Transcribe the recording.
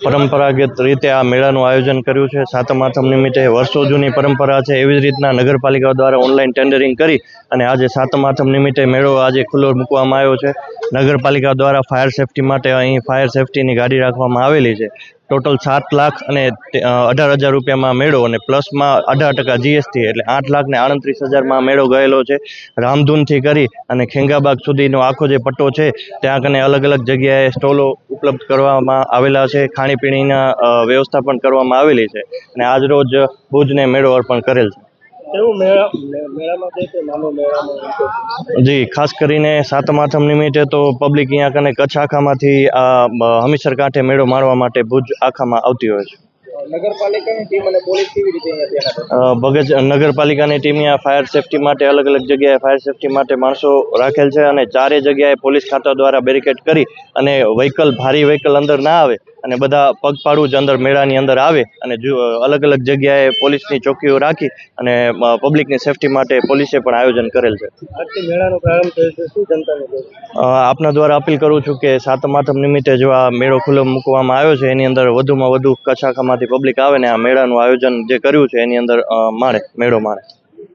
પરંપરાગત રીતે આ મેળાનું આયોજન કર્યું છે. સાતમ આઠમ નિમિત્તે વર્ષો જૂની પરંપરા છે. એવી જ રીતના નગરપાલિકા દ્વારા ઓનલાઈન ટેન્ડરિંગ કરી અને આજે સાતમ આઠમ નિમિત્તે મેળો આજે ખુલ્લો મૂકવામાં આવ્યો છે. નગરપાલિકા દ્વારા ફાયર સેફટી માટે અહીં ફાયર સેફટીની ગાડી રાખવામાં આવેલી છે. ટોટલ 7 લાખ અને 18,000 રૂપિયામાં મેળો અને પ્લસમાં 18% GST એટલે 8,38,000માં મેળો ગયેલો છે. રામધૂનથી કરી અને ખેંગાબાગ સુધીનો આખો જે પટ્ટો છે ત્યાં કને અલગ અલગ જગ્યાએ સ્ટોલો ઉપલબ્ધ કરવામાં આવેલા છે. ખાણીપીણીના વ્યવસ્થા પણ કરવામાં આવેલી છે અને આજ રોજ ભુજને મેળો અર્પણ કરેલ છે. જી, ખાસ કરીને સાતમ આઠમ નિમિત્તે તો પબ્લિક અહીંયા કને કચ્છ આખામાંથી હમીસર કાંઠે મેળો માણવા માટે ભુજ આખામાં આવતી હોય છે. નગરપાલિકાની ટીમ અને પોલીસ કેવી રીતે નગરપાલિકાની ટીમ અહીંયા ફાયર સેફટી માટે અલગ અલગ જગ્યાએ ફાયર સેફટી માટે માણસો રાખેલ છે અને 4 જગ્યાએ પોલીસ ખાતા દ્વારા બેરિકેડ કરી અને ભારી વ્હીકલ અંદર ના આવે અને બધા પગપાળું જ અંદર મેળાની અંદર આવે અને અલગ અલગ જગ્યાએ પોલીસની ચોકીઓ રાખી અને પબ્લિકની સેફટી માટે પોલીસે પણ આયોજન કરેલ છે. મેળાનો પ્રારંભ થયો છે, શું જનતાને આપના દ્વારા અપીલ કરું છું કે સાતમ આઠમ નિમિત્તે જો આ મેળો ખુલ્લો મૂકવામાં આવ્યો છે એની અંદર વધુમાં વધુ કચ્છ આખામાંથી પબ્લિક આવે ને આ મેળાનું આયોજન જે કર્યું છે એની અંદર મેળો માણે.